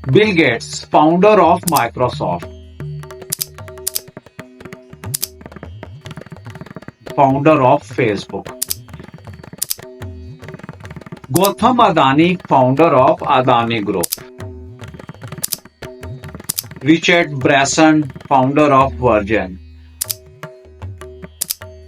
Bill Gates, founder of Microsoft, founder of Facebook. Gautam Adani, founder of Adani Group. Richard Branson, founder of Virgin.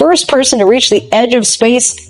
first person to reach the edge of space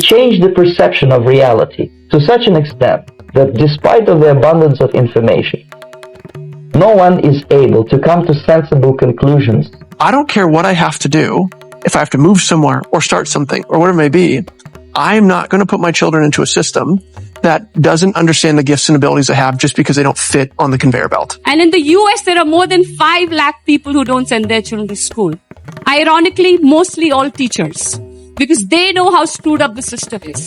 Change the perception of reality to such an extent that despite of the abundance of information, no one is able to come to sensible conclusions. I don't care what I have to do. If I have to move somewhere or start something or whatever it may be, I'm not going to put my children into a system that doesn't understand the gifts and abilities I have just because they don't fit on the conveyor belt. And in the US, there are more than 5 lakh people who don't send their children to school. Ironically, mostly all teachers, because they know how screwed up the system is.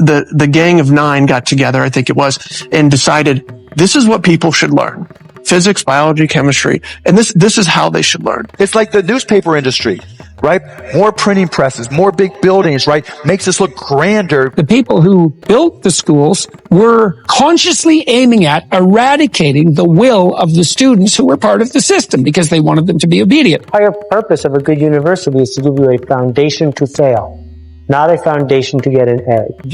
The gang of 9 got together, I think it was, and decided this is what people should learn. Physics, biology, chemistry, and this is how they should learn. It's like the newspaper industry, right? More printing presses, more big buildings, right? Makes us look grander. The people who built the schools were consciously aiming at eradicating the will of the students who were part of the system because they wanted them to be obedient. The entire purpose of a good university is to give you a foundation to fail, not a foundation to get an A.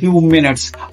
few minutes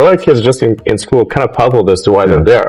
A lot of kids just in school kind of puzzled as to why they're there.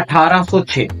1806.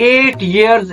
8 years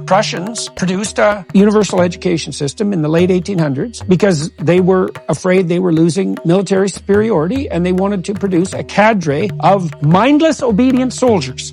Prussians produced a universal education system in the late 1800s because they were afraid they were losing military superiority, and they wanted to produce a cadre of mindless, obedient soldiers.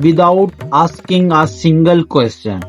without asking a single question.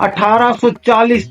1840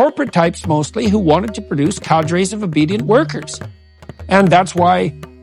Corporate types mostly who wanted to produce cadres of obedient workers. And that's why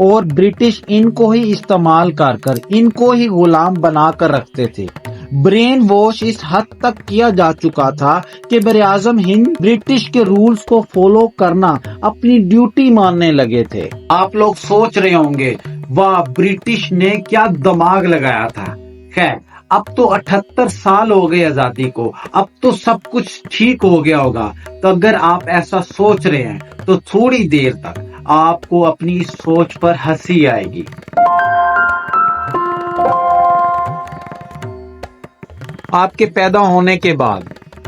اور British ان کو ہی استعمال کر ان کو ہی غلام بنا کر رکھتے تھے۔ Brain wash اس حد تک کیا جا چکا تھا کہ براعظم ہند برٹش کے رولز کو فالو کرنا اپنی ڈیوٹی ماننے لگے تھے۔ آپ لوگ سوچ رہے ہوں گے واہ برٹش نے کیا دماغ لگایا تھا۔ خیر اب تو 78 سال ہو گئے آزادی کو، اب تو سب کچھ ٹھیک ہو گیا ہوگا۔ تو اگر آپ ایسا سوچ رہے ہیں تو تھوڑی دیر تک آپ کو اپنی اس سوچ پر ہنسی آئے گی۔ آپ کے پیدا ہونے کے بعد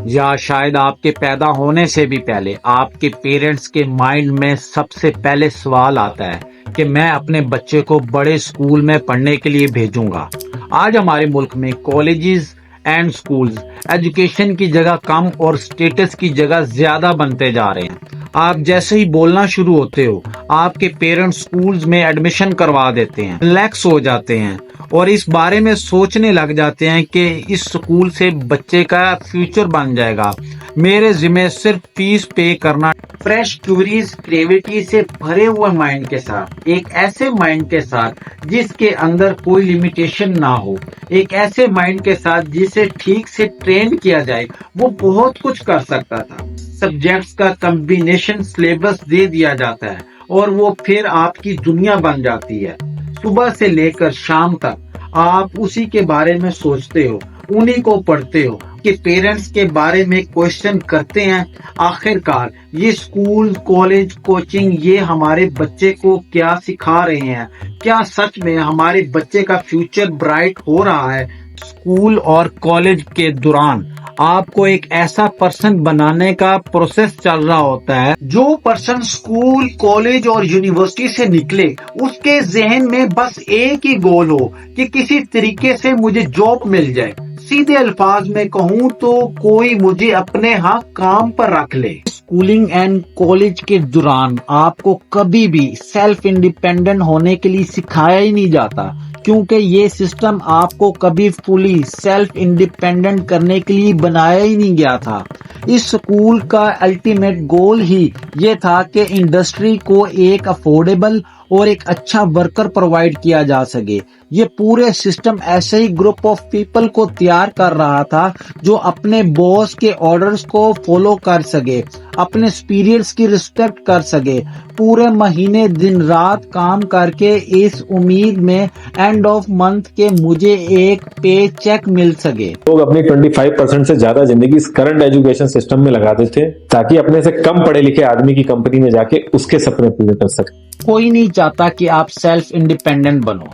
یا شاید آپ کے پیدا ہونے سے بھی پہلے آپ کے پیرنٹس کے مائنڈ میں سب سے پہلے سوال آتا ہے کہ میں اپنے بچے کو بڑے اسکول میں پڑھنے کے لیے بھیجوں گا۔ آج ہمارے ملک میں کالجز اینڈ سکولز ایجوکیشن کی جگہ کم اور اسٹیٹس کی جگہ زیادہ بنتے جا رہے ہیں۔ آپ جیسے ہی بولنا شروع ہوتے ہو آپ کے پیرنٹس سکولز میں ایڈمیشن کروا دیتے ہیں، ریلیکس ہو جاتے ہیں اور اس بارے میں سوچنے لگ جاتے ہیں کہ اس سکول سے بچے کا فیوچر بن جائے گا، میرے ذمہ صرف فیس پے کرنا۔ فریش کیوریز کریٹیوٹی سے بھرے ہوئے مائنڈ کے ساتھ، ایک ایسے مائنڈ کے ساتھ جس کے اندر کوئی لمیٹیشن نہ ہو، ایک ایسے مائنڈ کے ساتھ جسے ٹھیک سے ٹرین کیا جائے، وہ بہت کچھ کر سکتا تھا۔ سبجیکٹس کا کمبینیشن سلیبس دے دیا جاتا ہے اور وہ پھر آپ کی دنیا بن جاتی ہے۔ صبح سے لے کر شام تک آپ اسی کے بارے میں سوچتے ہو، انہی کو پڑھتے ہو کہ پیرنٹس کے بارے میں کوشچن کرتے ہیں۔ آخر کار یہ اسکول، کالج، کوچنگ یہ ہمارے بچے کو کیا سکھا رہے ہیں؟ کیا سچ میں ہمارے بچے کا فیوچر برائٹ ہو رہا ہے؟ اسکول اور کالج کے دوران آپ کو ایک ایسا پرسن بنانے کا پروسیس چل رہا ہوتا ہے، جو پرسن اسکول، کالج اور یونیورسٹی سے نکلے اس کے ذہن میں بس ایک ہی گول ہو کہ کسی طریقے سے مجھے جاب مل جائے۔ سیدھے الفاظ میں کہوں تو کوئی مجھے اپنے ہاں کام پر رکھ لے۔ اسکولنگ اینڈ کالج کے دوران آپ کو کبھی بھی سیلف انڈیپینڈنٹ ہونے کے لیے سکھایا ہی نہیں جاتا، کیونکہ یہ سسٹم آپ کو کبھی فلی سیلف انڈیپینڈنٹ کرنے کے لیے بنایا ہی نہیں گیا تھا۔ اس سکول کا الٹیمیٹ گول ہی یہ تھا کہ انڈسٹری کو ایک افورڈیبل اور ایک اچھا ورکر پرووائڈ کیا جا سکے۔ یہ پورے سسٹم ایسے ہی گروپ آف پیپل کو تیار کر رہا تھا جو اپنے باس کے آرڈرز کو فالو کر سکے، اپنے سپیریئرز کی رسپیکٹ کر سکے، پورے مہینے دن رات کام کر کے اس امید میں اینڈ آف منتھ کے مجھے ایک پے چیک مل سکے۔ لوگ اپنی 25% سے زیادہ زندگی اس کرنٹ ایجوکیشن سسٹم میں لگاتے تھے تاکہ اپنے سے کم پڑھے لکھے آدمی کی کمپنی میں جا کے اس کے سپنے پورے کر سکے۔ کوئی نہیں چاہتا کہ آپ سیلف انڈیپینڈنٹ بنو،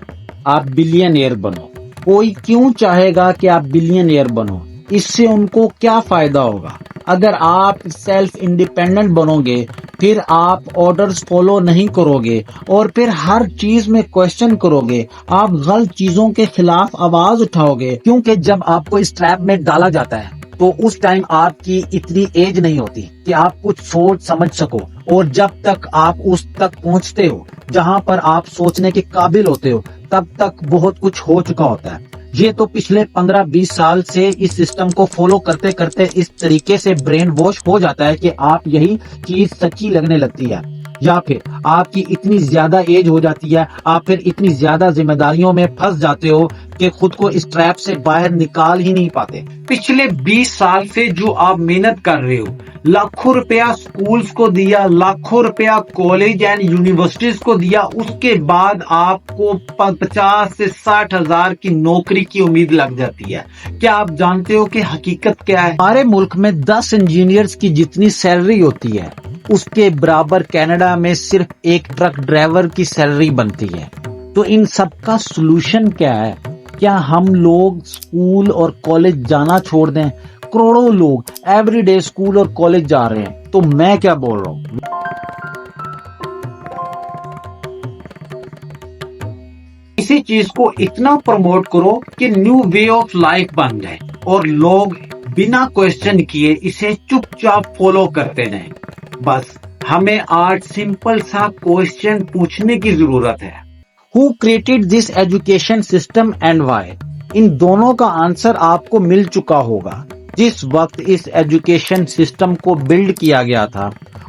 آپ بلینئر بنو۔ کوئی کیوں چاہے گا کہ آپ بلینئر بنو؟ اس سے ان کو کیا فائدہ ہوگا؟ اگر آپ سیلف انڈیپینڈنٹ بنو گے پھر آپ آرڈرز فالو نہیں کرو گے اور پھر ہر چیز میں کوشچن کرو گے، آپ غلط چیزوں کے خلاف آواز اٹھاؤ گے، کیونکہ جب آپ کو اس ٹریپ میں ڈالا جاتا ہے تو اس ٹائم آپ کی اتنی ایج نہیں ہوتی کہ آپ کچھ سوچ سمجھ سکو، اور جب تک آپ اس تک پہنچتے ہو جہاں پر آپ سوچنے کے قابل ہوتے ہو تب تک بہت کچھ ہو چکا ہوتا ہے۔ یہ تو پچھلے 15-20 سال سے اس سسٹم کو فالو کرتے کرتے اس طریقے سے برین واش ہو جاتا ہے کہ آپ یہی چیز سچی لگنے لگتی ہے، یا پھر آپ کی اتنی زیادہ ایج ہو جاتی ہے، آپ پھر اتنی زیادہ ذمہ داریوں میں پھنس جاتے ہو کہ خود کو اس ٹریپ سے باہر نکال ہی نہیں پاتے۔ پچھلے 20 سال سے جو آپ محنت کر رہے ہو، لاکھوں روپیہ سکولز کو دیا، لاکھوں روپیہ کالج اینڈ یونیورسٹیز کو دیا، اس کے بعد آپ کو 50 سے 60 ہزار کی نوکری کی امید لگ جاتی ہے۔ کیا آپ جانتے ہو کہ حقیقت کیا ہے؟ ہمارے ملک میں 10 انجینئرز کی جتنی سیلری ہوتی ہے اس کے برابر کینیڈا میں صرف ایک ٹرک ڈرائیور کی سیلری بنتی ہے۔ تو ان سب کا سلوشن کیا ہے؟ کیا ہم لوگ اسکول اور کالج جانا چھوڑ دیں؟ کروڑوں لوگ ایوری ڈے اسکول اور کالج جا رہے ہیں، تو میں کیا بول رہا ہوں؟ اسی چیز کو اتنا پروموٹ کرو کہ نیو وے آف لائف بن جائے اور لوگ بنا کوشچن کیے اسے چپ چاپ فالو کرتے رہیں۔ بس ہمیں آج سمپل سا کوشچن پوچھنے کی ضرورت ہے، Who created this education system and why؟ ان دونوں کا آنسر آپ کو مل چکا ہوگا۔ جس وقت اس ایجوکیشن سسٹم کو بلڈ کیا گیا تھا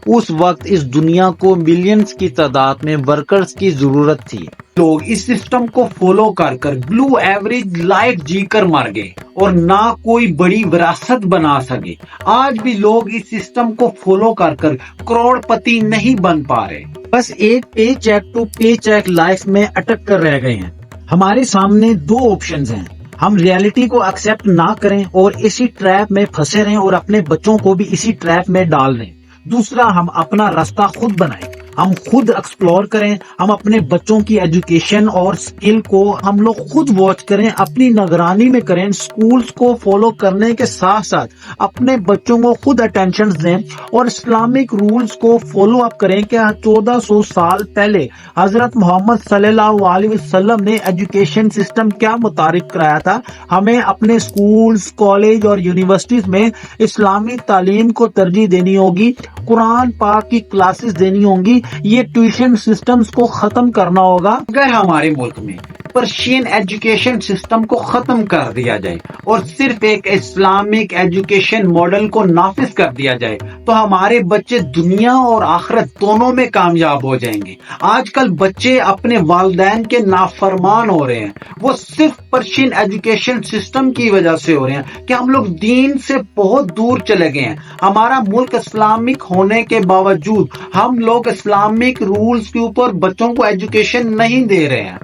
اس وقت اس دنیا کو ملینز کی تعداد میں ورکرز کی ضرورت تھی. لوگ اس سسٹم کو فالو کر بلو ایوریج لائف جی کر مر گئے اور نہ کوئی بڑی وراثت بنا سکے. آج بھی لوگ اس سسٹم کو فالو کر کروڑ پتی نہیں بن پا رہے، بس ایک pay cheque to pay cheque life میں اٹک کر رہ گئے ہیں. ہمارے سامنے دو آپشنز ہیں. ہم ریالٹی کو ایکسپٹ نہ کریں اور اسی ٹریپ میں پھنسے رہیں اور اپنے بچوں کو بھی اسی ٹریپ میں ڈال دیں. دوسرا، ہم اپنا راستہ خود بنائیں، ہم خود ایکسپلور کریں، ہم اپنے بچوں کی ایجوکیشن اور سکل کو ہم لوگ خود واچ کریں، اپنی نگرانی میں کریں، سکولز کو فالو کرنے کے ساتھ ساتھ اپنے بچوں کو خود اٹینشن دیں اور اسلامک رولز کو فالو اپ کریں کہ 1400 سال پہلے حضرت محمد صلی اللہ علیہ وسلم نے ایجوکیشن سسٹم کیا متعارف کرایا تھا. ہمیں اپنے سکولز، کالج اور یونیورسٹیز میں اسلامی تعلیم کو ترجیح دینی ہوگی، قرآن پاک کی کلاسز دینی ہوں گی. یہ ٹیوشن سسٹمز کو ختم کرنا ہوگا. اگر ہمارے ملک میں پرشین ایجوکیشن سسٹم کو ختم کر دیا جائے اور صرف ایک اسلامک ایجوکیشن ماڈل کو نافذ کر دیا جائے تو ہمارے بچے دنیا اور آخرت دونوں میں کامیاب ہو جائیں گے. آج کل بچے اپنے والدین کے نافرمان ہو رہے ہیں، وہ صرف پرشین ایجوکیشن سسٹم کی وجہ سے ہو رہے ہیں کہ ہم لوگ دین سے بہت دور چلے گئے ہیں. ہمارا ملک اسلامک ہونے کے باوجود ہم لوگ اسلامک رولز کے اوپر بچوں کو ایجوکیشن نہیں دے رہے ہیں.